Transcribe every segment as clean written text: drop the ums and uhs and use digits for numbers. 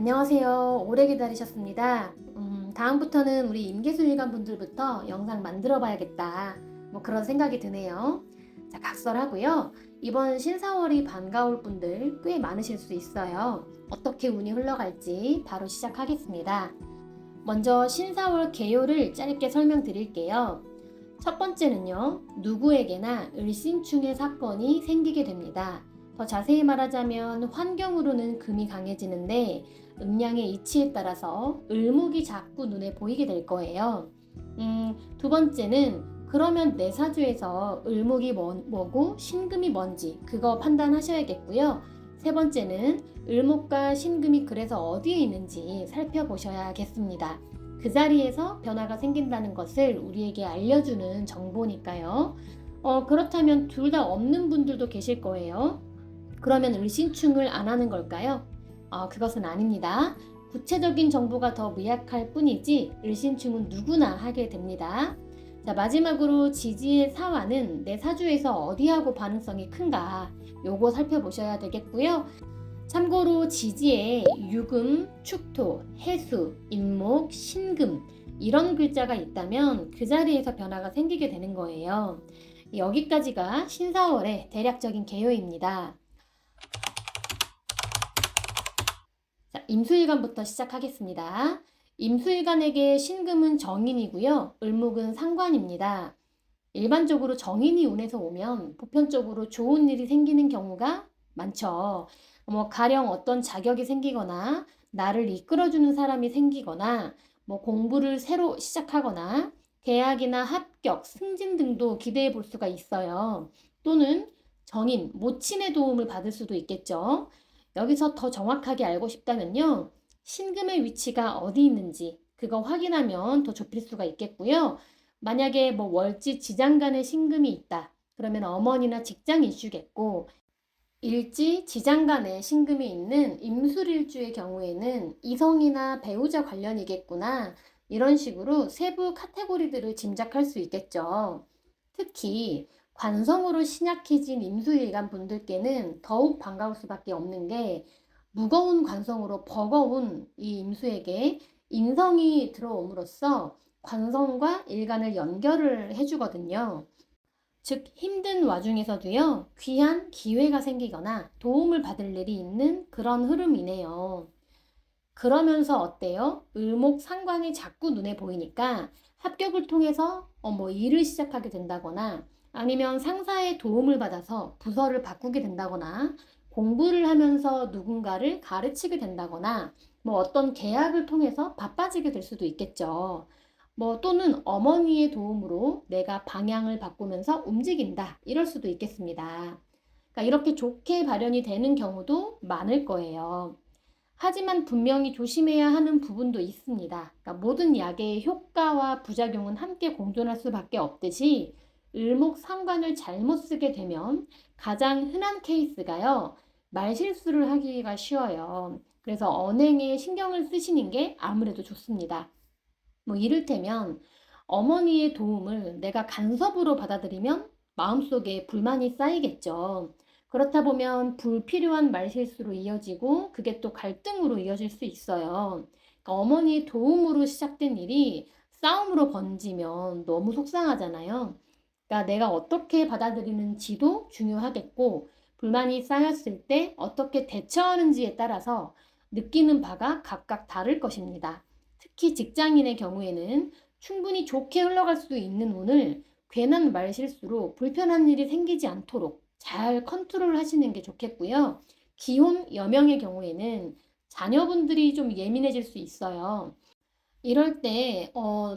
안녕하세요. 오래 기다리셨습니다. 다음부터는 우리 임계수일관 분들부터 영상 만들어 봐야겠다. 그런 생각이 드네요. 자, 각설하고요. 이번 신사월이 반가울 분들 꽤 많으실 수 있어요. 어떻게 운이 흘러갈지 바로 시작하겠습니다. 먼저 신사월 개요를 짧게 설명드릴게요. 첫 번째는요, 누구에게나 을신충의 사건이 생기게 됩니다. 더 자세히 말하자면 환경으로는 금이 강해지는데 음양의 이치에 따라서 을목이 자꾸 눈에 보이게 될 거예요. 두 번째는 그러면 내 사주에서 을목이 뭐고 신금이 뭔지 그거 판단하셔야겠고요. 세 번째는 을목과 신금이 그래서 어디에 있는지 살펴보셔야겠습니다. 그 자리에서 변화가 생긴다는 것을 우리에게 알려주는 정보니까요. 그렇다면 둘 다 없는 분들도 계실 거예요. 그러면 을신충을 안 하는 걸까요? 그것은 아닙니다. 구체적인 정보가 더 미약할 뿐이지 을신충은 누구나 하게 됩니다. 자, 마지막으로 지지의 사화는 내 사주에서 어디하고 반응성이 큰가 요거 살펴보셔야 되겠고요. 참고로 지지에 유금, 축토, 해수, 인목, 신금 이런 글자가 있다면 그 자리에서 변화가 생기게 되는 거예요. 여기까지가 신사월의 대략적인 개요입니다. 자, 임수일간부터 시작하겠습니다. 임수일간에게 신금은 정인이고요. 을목은 상관입니다. 일반적으로 정인이 운에서 오면 보편적으로 좋은 일이 생기는 경우가 많죠. 가령 어떤 자격이 생기거나 나를 이끌어주는 사람이 생기거나 공부를 새로 시작하거나 계약이나 합격, 승진 등도 기대해 볼 수가 있어요. 또는 정인, 모친의 도움을 받을 수도 있겠죠. 여기서 더 정확하게 알고 싶다면요. 신금의 위치가 어디 있는지 그거 확인하면 더 좁힐 수가 있겠고요. 만약에 월지 지장간에 신금이 있다. 그러면 어머니나 직장 이슈겠고 일지 지장간에 신금이 있는 임술일주의 경우에는 이성이나 배우자 관련이겠구나. 이런 식으로 세부 카테고리들을 짐작할 수 있겠죠. 특히 관성으로 신약해진 임수일간 분들께는 더욱 반가울 수밖에 없는 게 무거운 관성으로 버거운 이 임수에게 인성이 들어옴으로써 관성과 일간을 연결을 해주거든요. 즉 힘든 와중에서도요 귀한 기회가 생기거나 도움을 받을 일이 있는 그런 흐름이네요. 그러면서 어때요? 을목 상관이 자꾸 눈에 보이니까 합격을 통해서 일을 시작하게 된다거나 아니면 상사의 도움을 받아서 부서를 바꾸게 된다거나 공부를 하면서 누군가를 가르치게 된다거나 어떤 계약을 통해서 바빠지게 될 수도 있겠죠. 또는 어머니의 도움으로 내가 방향을 바꾸면서 움직인다. 이럴 수도 있겠습니다. 그러니까 이렇게 좋게 발현이 되는 경우도 많을 거예요. 하지만 분명히 조심해야 하는 부분도 있습니다. 그러니까 모든 약의 효과와 부작용은 함께 공존할 수밖에 없듯이 을목상관을 잘못 쓰게 되면 가장 흔한 케이스가요. 말실수를 하기가 쉬워요. 그래서 언행에 신경을 쓰시는 게 아무래도 좋습니다. 이를테면 어머니의 도움을 내가 간섭으로 받아들이면 마음속에 불만이 쌓이겠죠. 그렇다 보면 불필요한 말실수로 이어지고 그게 또 갈등으로 이어질 수 있어요. 그러니까 어머니의 도움으로 시작된 일이 싸움으로 번지면 너무 속상하잖아요. 그러니까 내가 어떻게 받아들이는지도 중요하겠고 불만이 쌓였을 때 어떻게 대처하는지에 따라서 느끼는 바가 각각 다를 것입니다. 특히 직장인의 경우에는 충분히 좋게 흘러갈 수 있는 운을 괜한 말실수로 불편한 일이 생기지 않도록 잘 컨트롤 하시는 게 좋겠고요. 기혼 여명의 경우에는 자녀분들이 좀 예민해질 수 있어요. 이럴 때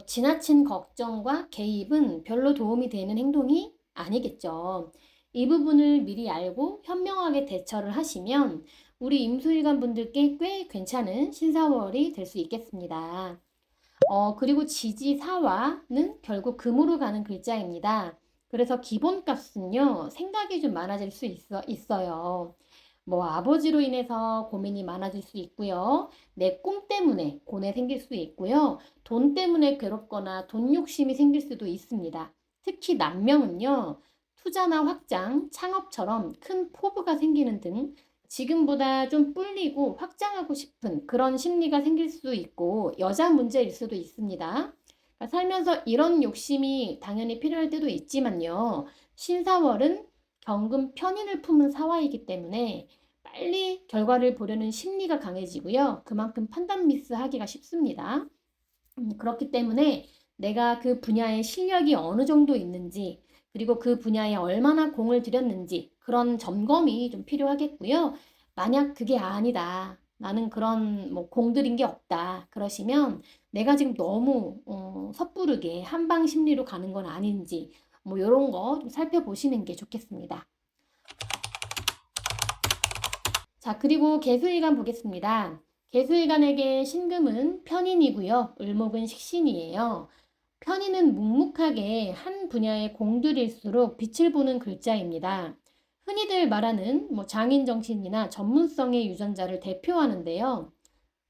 지나친 걱정과 개입은 별로 도움이 되는 행동이 아니겠죠. 이 부분을 미리 알고 현명하게 대처를 하시면 우리 임수일관 분들께 꽤 괜찮은 신사월이 될 수 있겠습니다. 그리고 지지사화는 결국 금으로 가는 글자입니다. 그래서 기본값은요, 생각이 좀 많아질 수 있어요. 아버지로 인해서 고민이 많아질 수 있고요. 내 꿈 때문에 고뇌 생길 수 있고요. 돈 때문에 괴롭거나 돈 욕심이 생길 수도 있습니다. 특히 남명은요, 투자나 확장, 창업처럼 큰 포부가 생기는 등 지금보다 좀 불리고 확장하고 싶은 그런 심리가 생길 수 있고 여자 문제일 수도 있습니다. 그러니까 살면서 이런 욕심이 당연히 필요할 때도 있지만요. 신사월은 경금 편인을 품은 사화이기 때문에 빨리 결과를 보려는 심리가 강해지고요. 그만큼 판단 미스하기가 쉽습니다. 그렇기 때문에 내가 그 분야의 실력이 어느 정도 있는지, 그리고 그 분야에 얼마나 공을 들였는지 그런 점검이 좀 필요하겠고요. 만약 그게 아니다. 나는 그런 뭐 공들인 게 없다. 그러시면 내가 지금 너무 섣부르게 한방 심리로 가는 건 아닌지 뭐 이런 거 좀 살펴보시는 게 좋겠습니다. 자, 그리고 개수일간 보겠습니다. 개수일간에게 신금은 편인이고요. 을목은 식신이에요. 편인은 묵묵하게 한 분야의 공들일수록 빛을 보는 글자입니다. 흔히들 말하는 뭐 장인 정신이나 전문성의 유전자를 대표하는데요.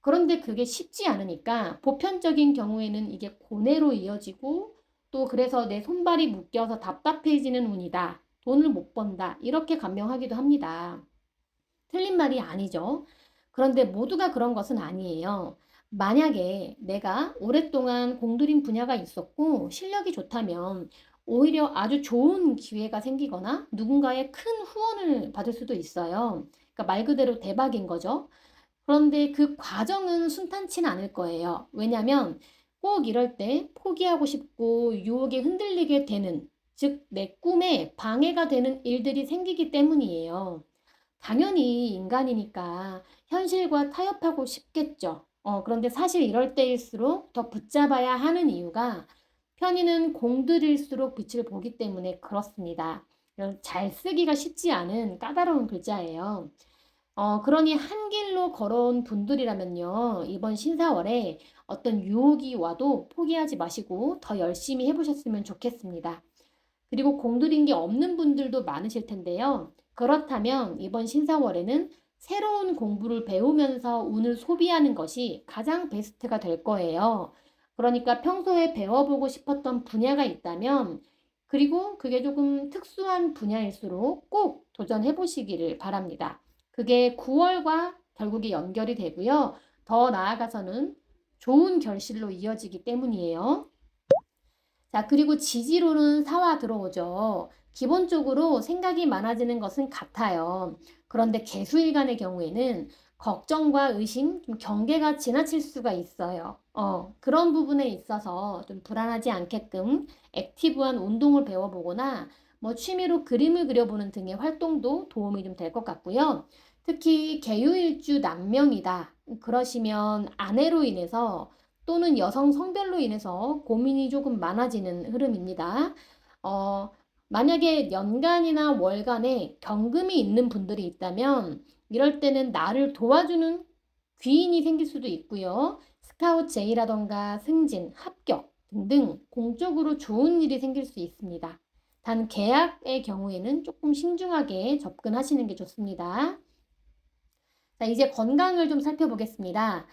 그런데 그게 쉽지 않으니까 보편적인 경우에는 이게 고뇌로 이어지고 또 그래서 내 손발이 묶여서 답답해지는 운이다. 돈을 못 번다. 이렇게 간명하기도 합니다. 틀린 말이 아니죠. 그런데 모두가 그런 것은 아니에요. 만약에 내가 오랫동안 공들인 분야가 있었고 실력이 좋다면 오히려 아주 좋은 기회가 생기거나 누군가의 큰 후원을 받을 수도 있어요. 그러니까 말 그대로 대박인 거죠. 그런데 그 과정은 순탄치는 않을 거예요. 왜냐하면 꼭 이럴 때 포기하고 싶고 유혹에 흔들리게 되는, 즉 내 꿈에 방해가 되는 일들이 생기기 때문이에요. 당연히 인간이니까 현실과 타협하고 싶겠죠. 그런데 사실 이럴 때일수록 더 붙잡아야 하는 이유가 편의는 공들일수록 빛을 보기 때문에 그렇습니다. 잘 쓰기가 쉽지 않은 까다로운 글자예요. 그러니 한 길로 걸어온 분들이라면요, 이번 신사월에 어떤 유혹이 와도 포기하지 마시고 더 열심히 해보셨으면 좋겠습니다. 그리고 공들인 게 없는 분들도 많으실 텐데요. 그렇다면 이번 신사월에는 새로운 공부를 배우면서 운을 소비하는 것이 가장 베스트가 될 거예요. 그러니까 평소에 배워보고 싶었던 분야가 있다면, 그리고 그게 조금 특수한 분야일수록 꼭 도전해 보시기를 바랍니다. 그게 9월과 결국에 연결이 되고요. 더 나아가서는 좋은 결실로 이어지기 때문이에요. 자, 그리고 지지로는 사와 들어오죠. 기본적으로 생각이 많아지는 것은 같아요. 그런데 개수일간의 경우에는 걱정과 의심, 좀 경계가 지나칠 수가 있어요. 그런 부분에 있어서 좀 불안하지 않게끔 액티브한 운동을 배워보거나 뭐 취미로 그림을 그려보는 등의 활동도 도움이 좀 될 것 같고요. 특히 개유일주 남명이다. 그러시면 아내로 인해서 또는 여성 성별로 인해서 고민이 조금 많아지는 흐름입니다. 어, 만약에 연간이나 월간에 경금이 있는 분들이 있다면 이럴 때는 나를 도와주는 귀인이 생길 수도 있고요. 스카웃 제의라던가 승진, 합격 등등 공적으로 좋은 일이 생길 수 있습니다. 단 계약의 경우에는 조금 신중하게 접근하시는 게 좋습니다. 자, 이제 건강을 좀 살펴보겠습니다.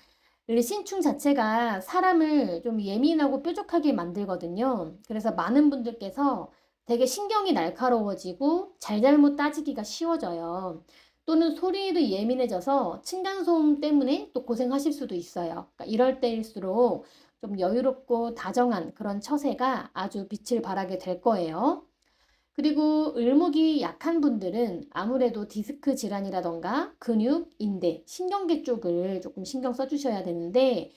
신충 자체가 사람을 좀 예민하고 뾰족하게 만들거든요. 그래서 많은 분들께서 되게 신경이 날카로워지고 잘잘못 따지기가 쉬워져요. 또는 소리에도 예민해져서 층간소음 때문에 또 고생하실 수도 있어요. 그러니까 이럴 때일수록 좀 여유롭고 다정한 그런 처세가 아주 빛을 발하게 될 거예요. 그리고 을목이 약한 분들은 아무래도 디스크 질환이라던가 근육, 인대, 신경계 쪽을 조금 신경 써주셔야 되는데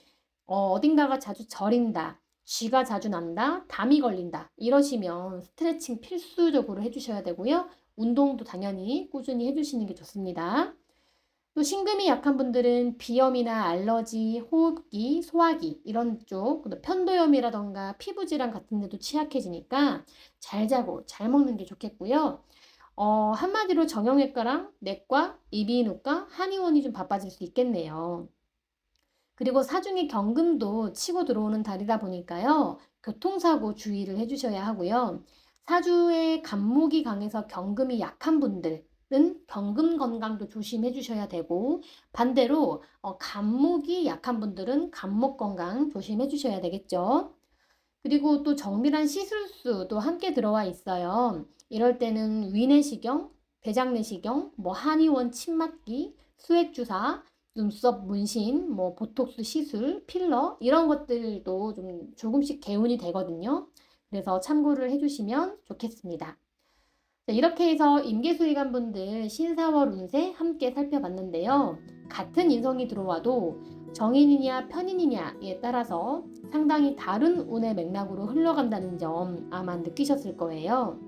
어딘가가 자주 저린다, 쥐가 자주 난다, 담이 걸린다 이러시면 스트레칭 필수적으로 해주셔야 되고요. 운동도 당연히 꾸준히 해주시는 게 좋습니다. 또 신금이 약한 분들은 비염이나 알러지, 호흡기, 소화기 이런 쪽, 편도염이라던가 피부질환 같은 데도 취약해지니까 잘 자고 잘 먹는 게 좋겠고요. 한마디로 정형외과랑 내과, 이비인후과, 한의원이 좀 바빠질 수 있겠네요. 그리고 사중에 경금도 치고 들어오는 달이다 보니까요. 교통사고 주의를 해주셔야 하고요. 사주에 간목이 강해서 경금이 약한 분들은 경금 건강도 조심해 주셔야 되고 반대로 간목이 약한 분들은 간목 건강 조심해 주셔야 되겠죠. 그리고 또 정밀한 시술수도 함께 들어와 있어요. 이럴 때는 위내시경 대장 내시경, 한의원 침 맞기, 수액 주사, 눈썹 문신, 보톡스 시술, 필러 이런 것들도 좀 조금씩 개운이 되거든요. 그래서 참고를 해주시면 좋겠습니다. 자, 이렇게 해서 임계수의관 분들 신사월 운세 함께 살펴봤는데요. 같은 인성이 들어와도 정인이냐 편인이냐에 따라서 상당히 다른 운의 맥락으로 흘러간다는 점 아마 느끼셨을 거예요.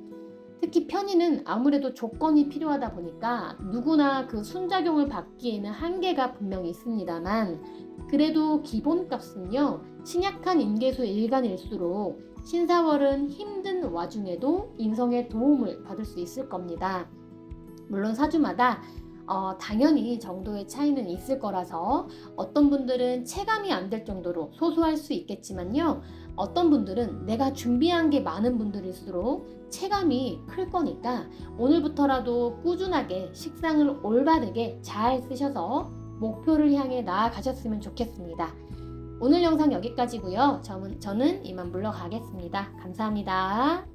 특히 편인은 아무래도 조건이 필요하다 보니까 누구나 그 순작용을 받기에는 한계가 분명히 있습니다만, 그래도 기본값은요, 신약한 임계수 일간일수록 신사월은 힘든 와중에도 인성의 도움을 받을 수 있을 겁니다. 물론 사주마다 당연히 정도의 차이는 있을 거라서 어떤 분들은 체감이 안 될 정도로 소소할 수 있겠지만요. 어떤 분들은 내가 준비한 게 많은 분들일수록 체감이 클 거니까 오늘부터라도 꾸준하게 식상을 올바르게 잘 쓰셔서 목표를 향해 나아가셨으면 좋겠습니다. 오늘 영상 여기까지고요. 저는 이만 물러가겠습니다. 감사합니다.